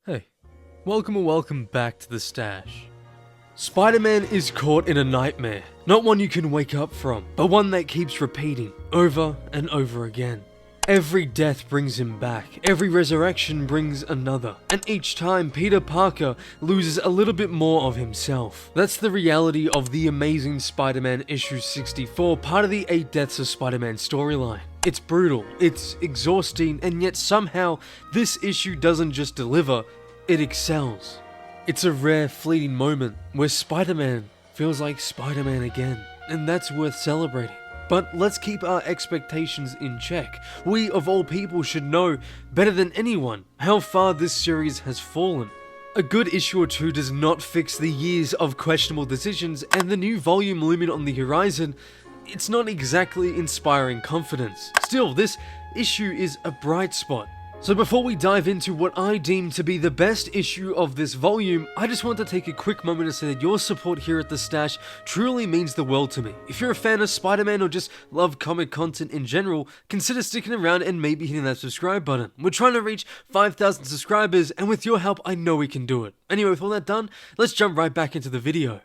Hey, welcome back to the stash. Spider-Man is caught in a nightmare, not one you can wake up from, but one that keeps repeating over and over again. Every death brings him back, every resurrection brings another, and each time Peter Parker loses a little bit more of himself. That's the reality of The Amazing Spider-Man issue 64, part of the 8 Deaths of Spider-Man storyline. It's brutal, it's exhausting, and yet somehow this issue doesn't just deliver, it excels. It's a rare, fleeting moment where Spider-Man feels like Spider-Man again, and that's worth celebrating. But let's keep our expectations in check. We, of all people, should know better than anyone how far this series has fallen. A good issue or two does not fix the years of questionable decisions, and the new volume looming on the horizon, it's not exactly inspiring confidence. Still, this issue is a bright spot. So before we dive into what I deem to be the best issue of this volume, I just want to take a quick moment to say that your support here at The Stash truly means the world to me. If you're a fan of Spider-Man or just love comic content in general, consider sticking around and maybe hitting that subscribe button. We're trying to reach 5,000 subscribers, and with your help, I know we can do it. Anyway, with all that done, let's jump right back into the video.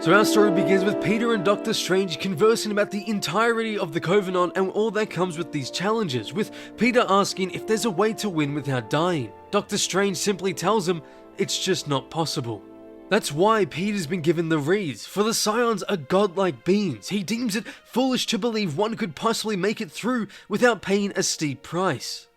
So our story begins with Peter and Doctor Strange conversing about the entirety of the Covenant and all that comes with these challenges, with Peter asking if there's a way to win without dying. Doctor Strange simply tells him it's just not possible. That's why Peter's been given the reeds, for the Scions are godlike beings. He deems it foolish to believe one could possibly make it through without paying a steep price.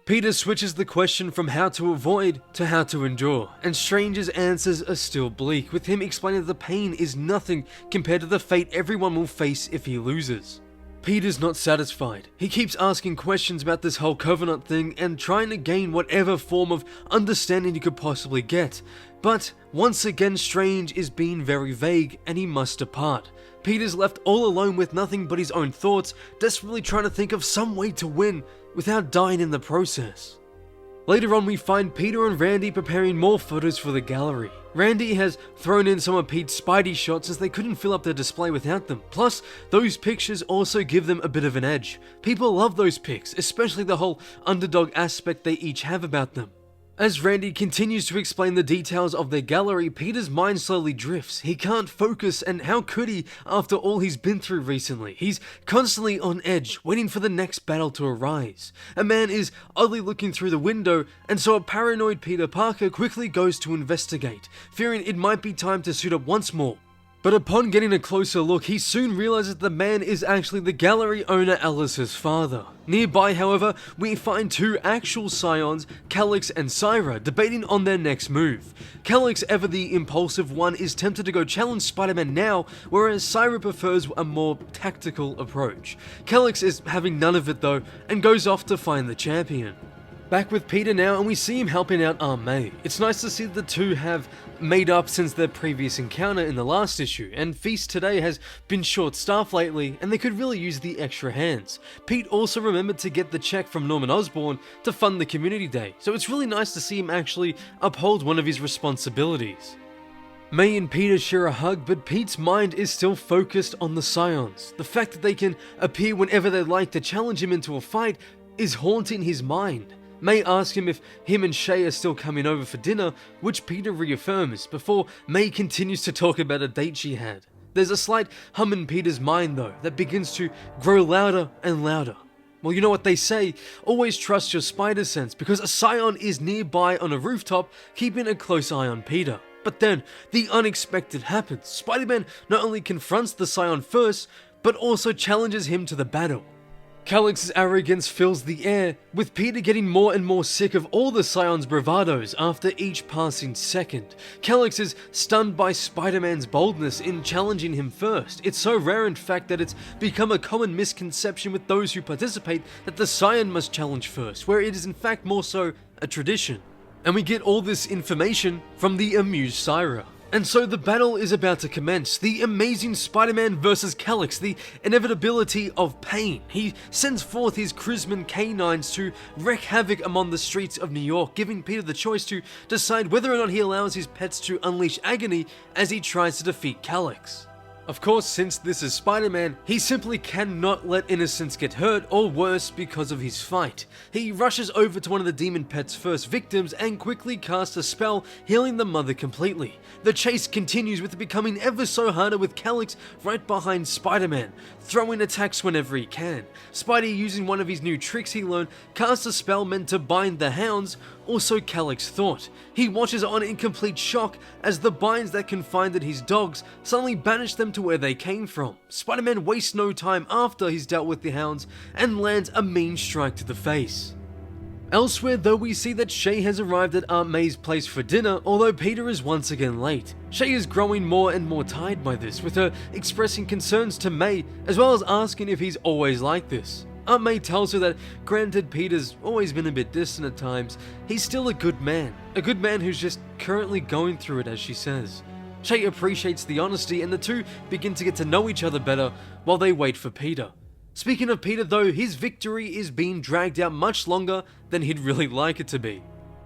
Peter switches the question from how to avoid to how to endure, and Strange's answers are still bleak, with him explaining that the pain is nothing compared to the fate everyone will face if he loses. Peter's not satisfied. He keeps asking questions about this whole Covenant thing and trying to gain whatever form of understanding he could possibly get. But once again, Strange is being very vague and he must depart. Peter's left all alone with nothing but his own thoughts, desperately trying to think of some way to win without dying in the process. Later on, we find Peter and Randy preparing more photos for the gallery. Randy has thrown in some of Pete's Spidey shots as they couldn't fill up their display without them. Plus, those pictures also give them a bit of an edge. People love those pics, especially the whole underdog aspect they each have about them. As Randy continues to explain the details of their gallery, Peter's mind slowly drifts. He can't focus, and how could he after all he's been through recently? He's constantly on edge, waiting for the next battle to arise. A man is oddly looking through the window, and so a paranoid Peter Parker quickly goes to investigate, fearing it might be time to suit up once more. But upon getting a closer look, he soon realizes the man is actually the gallery owner Alice's father. Nearby, however, we find two actual Scions, Calyx and Syra, debating on their next move. Calyx, ever the impulsive one, is tempted to go challenge Spider-Man now, whereas Syra prefers a more tactical approach. Calyx is having none of it though, and goes off to find the champion. Back with Peter now, and we see him helping out Aunt May. It's nice to see that the two have made up since their previous encounter in the last issue, and Feast today has been short-staffed lately, and they could really use the extra hands. Pete also remembered to get the check from Norman Osborn to fund the community day, so it's really nice to see him actually uphold one of his responsibilities. May and Peter share a hug, but Pete's mind is still focused on the Scions. The fact that they can appear whenever they like to challenge him into a fight is haunting his mind. May asks him if him and Shay are still coming over for dinner, which Peter reaffirms, before May continues to talk about a date she had. There's a slight hum in Peter's mind though, that begins to grow louder and louder. Well, you know what they say, always trust your spider sense, because a Scion is nearby on a rooftop, keeping a close eye on Peter. But then, the unexpected happens. Spider-Man not only confronts the Scion first, but also challenges him to the battle. Calyx's arrogance fills the air, with Peter getting more and more sick of all the Scion's bravados after each passing second. Calyx is stunned by Spider-Man's boldness in challenging him first. It's so rare in fact that it's become a common misconception with those who participate that the Scion must challenge first, where it is in fact more so a tradition. And we get all this information from the amused Syra. And so the battle is about to commence. The Amazing Spider-Man versus Calyx, the inevitability of pain. He sends forth his Crisman canines to wreak havoc among the streets of New York, giving Peter the choice to decide whether or not he allows his pets to unleash agony as he tries to defeat Calyx. Of course, since this is Spider-Man, he simply cannot let innocents get hurt or worse because of his fight. He rushes over to one of the demon pet's first victims and quickly casts a spell healing the mother completely. The chase continues with it becoming ever so harder with Calyx right behind Spider-Man, throwing attacks whenever he can. Spidey, using one of his new tricks he learned, casts a spell meant to bind the hounds, also Calyx thought. He watches on in complete shock as the binds that confined his dogs suddenly banish them to where they came from. Spider-Man wastes no time after he's dealt with the hounds and lands a mean strike to the face. Elsewhere though, we see that Shay has arrived at Aunt May's place for dinner, although Peter is once again late. Shay is growing more and more tired by this, with her expressing concerns to May as well as asking if he's always like this. Aunt May tells her that granted Peter's always been a bit distant at times, he's still a good man who's just currently going through it, as she says. Shay appreciates the honesty and the two begin to get to know each other better while they wait for Peter. Speaking of Peter though, his victory is being dragged out much longer than he'd really like it to be.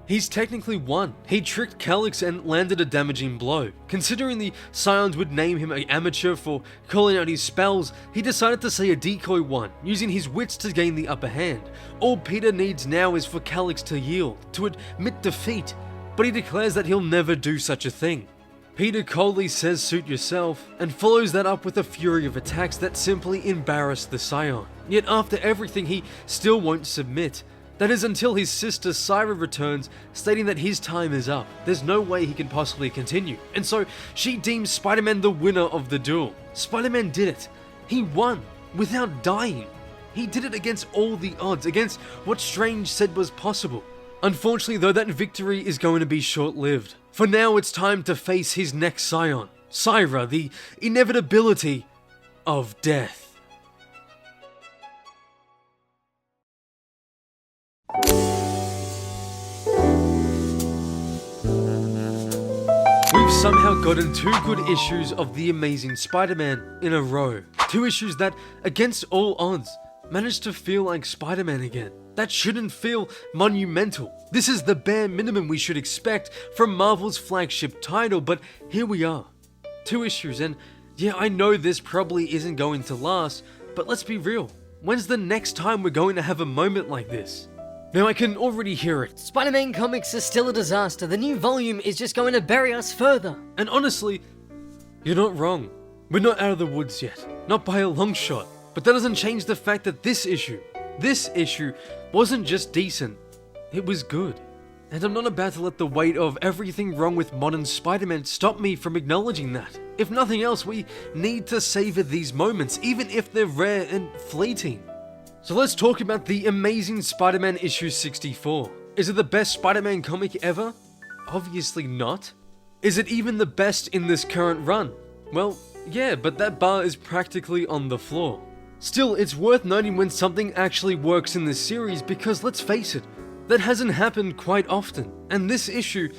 He's technically won. He tricked Calyx and landed a damaging blow. Considering the SCIONS would name him an amateur for calling out his spells, he decided to say a decoy one, using his wits to gain the upper hand. All Peter needs now is for Calyx to yield, to admit defeat, but he declares that he'll never do such a thing. Peter coldly says suit yourself, and follows that up with a fury of attacks that simply embarrass the Scion. Yet after everything he still won't submit. That is until his sister Syra returns, stating that his time is up. There's no way he can possibly continue, and so she deems Spider-Man the winner of the duel. Spider-Man did it. He won, without dying. He did it against all the odds, against what Strange said was possible. Unfortunately though, that victory is going to be short-lived. For now, it's time to face his next Scion, Syra, the inevitability of death. We've somehow gotten 2 good issues of The Amazing Spider-Man in a row. 2 issues that, against all odds, managed to feel like Spider-Man again. That shouldn't feel monumental. This is the bare minimum we should expect from Marvel's flagship title, but here we are. 2 issues, and yeah, I know this probably isn't going to last, but let's be real. When's the next time we're going to have a moment like this? Now I can already hear it. Spider-Man comics are still a disaster. The new volume is just going to bury us further. And honestly, you're not wrong. We're not out of the woods yet. Not by a long shot. But that doesn't change the fact that this issue wasn't just decent, it was good. And I'm not about to let the weight of everything wrong with modern Spider-Man stop me from acknowledging that. If nothing else, we need to savor these moments, even if they're rare and fleeting. So let's talk about The Amazing Spider-Man issue 64. Is it the best Spider-Man comic ever? Obviously not. Is it even the best in this current run? Well, yeah, but that bar is practically on the floor. Still, it's worth noting when something actually works in this series because let's face it, that hasn't happened quite often. And this issue,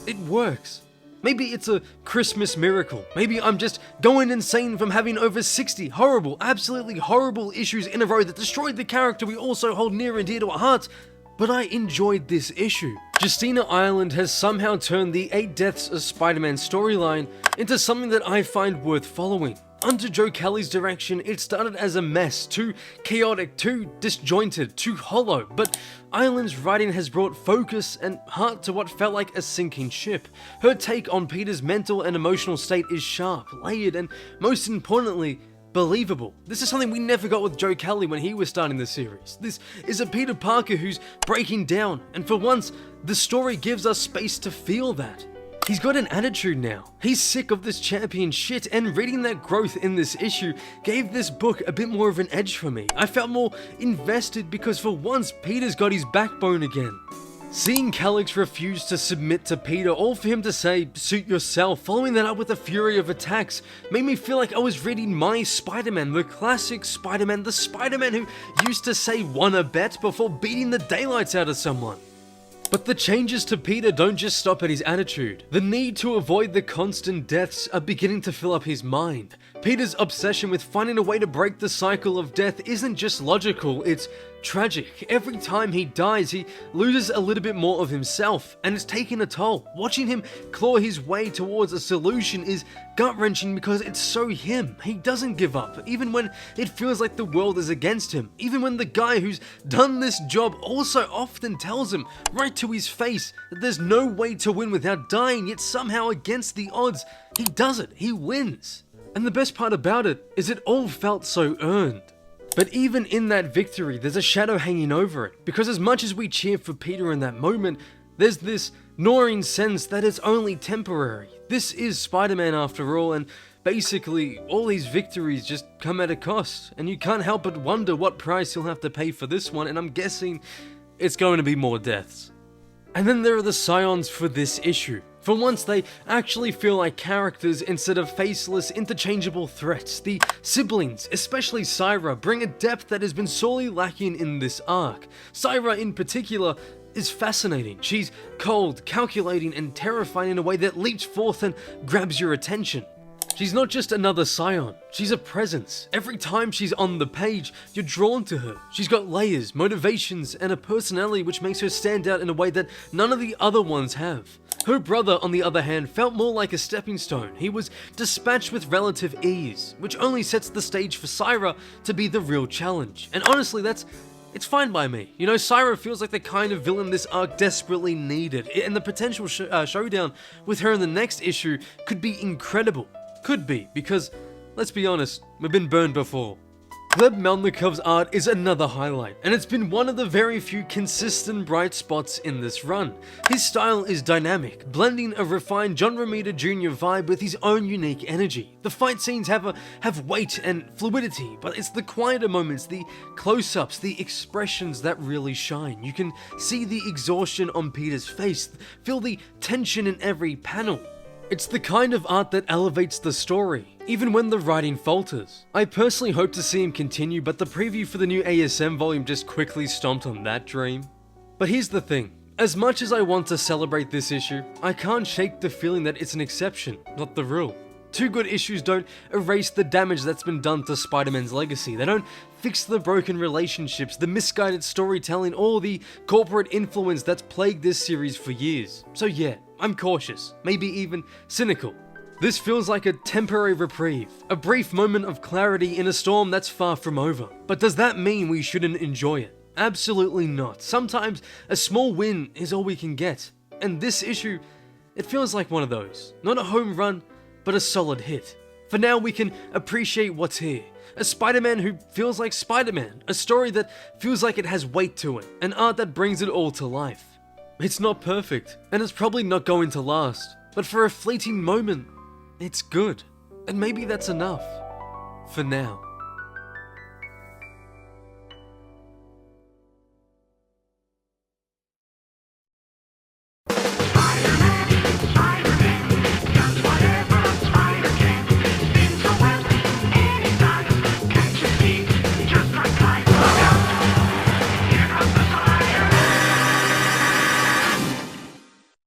it works. Maybe it's a Christmas miracle. Maybe I'm just going insane from having over 60 horrible, absolutely horrible issues in a row that destroyed the character we also hold near and dear to our hearts, but I enjoyed this issue. Justina Ireland has somehow turned the 8 Deaths of Spider-Man storyline into something that I find worth following. Under Joe Kelly's direction, it started as a mess, too chaotic, too disjointed, too hollow, but Ireland's writing has brought focus and heart to what felt like a sinking ship. Her take on Peter's mental and emotional state is sharp, layered, and most importantly, believable. This is something we never got with Joe Kelly when he was starting the series. This is a Peter Parker who's breaking down, and for once, the story gives us space to feel that. He's got an attitude now. He's sick of this champion shit, and reading that growth in this issue gave this book a bit more of an edge for me. I felt more invested because for once, Peter's got his backbone again. Seeing Calyx refuse to submit to Peter, all for him to say, suit yourself, following that up with a fury of attacks, made me feel like I was reading my Spider-Man, the classic Spider-Man, the Spider-Man who used to say wanna bet before beating the daylights out of someone. But the changes to Peter don't just stop at his attitude. The need to avoid the constant deaths are beginning to fill up his mind. Peter's obsession with finding a way to break the cycle of death isn't just logical, it's tragic. Every time he dies, he loses a little bit more of himself, and it's taking a toll. Watching him claw his way towards a solution is gut-wrenching because it's so him. He doesn't give up, even when it feels like the world is against him. Even when the guy who's done this job also often tells him, right to his face, that there's no way to win without dying, yet somehow against the odds, he does it. He wins. And the best part about it is it all felt so earned. But even in that victory, there's a shadow hanging over it, because as much as we cheer for Peter in that moment, there's this gnawing sense that it's only temporary. This is Spider-Man after all, and basically all these victories just come at a cost, and you can't help but wonder what price you'll have to pay for this one, and I'm guessing it's going to be more deaths. And then there are the SCIONS for this issue. For once, they actually feel like characters instead of faceless, interchangeable threats. The siblings, especially Syra, bring a depth that has been sorely lacking in this arc. Syra in particular is fascinating. She's cold, calculating, and terrifying in a way that leaps forth and grabs your attention. She's not just another Scion, she's a presence. Every time she's on the page, you're drawn to her. She's got layers, motivations, and a personality which makes her stand out in a way that none of the other ones have. Her brother, on the other hand, felt more like a stepping stone. He was dispatched with relative ease, which only sets the stage for Syra to be the real challenge. And honestly, it's fine by me. You know, Syra feels like the kind of villain this arc desperately needed, and the potential showdown with her in the next issue could be incredible. Could be, because, let's be honest, we've been burned before. Gleb Melnikov's art is another highlight, and it's been one of the very few consistent bright spots in this run. His style is dynamic, blending a refined John Romita Jr. vibe with his own unique energy. The fight scenes have weight and fluidity, but it's the quieter moments, the close-ups, the expressions that really shine. You can see the exhaustion on Peter's face, feel the tension in every panel. It's the kind of art that elevates the story, even when the writing falters. I personally hope to see him continue, but the preview for the new ASM volume just quickly stomped on that dream. But here's the thing, as much as I want to celebrate this issue, I can't shake the feeling that it's an exception, not the rule. Two good issues don't erase the damage that's been done to Spider-Man's legacy. They don't fix the broken relationships, the misguided storytelling, or the corporate influence that's plagued this series for years. So yeah, I'm cautious, maybe even cynical. This feels like a temporary reprieve, a brief moment of clarity in a storm that's far from over. But does that mean we shouldn't enjoy it? Absolutely not. Sometimes a small win is all we can get. And this issue, it feels like one of those. Not a home run, but a solid hit. For now, we can appreciate what's here. A Spider-Man who feels like Spider-Man. A story that feels like it has weight to it. An art that brings it all to life. It's not perfect, and it's probably not going to last. But for a fleeting moment, it's good. And maybe that's enough. For now.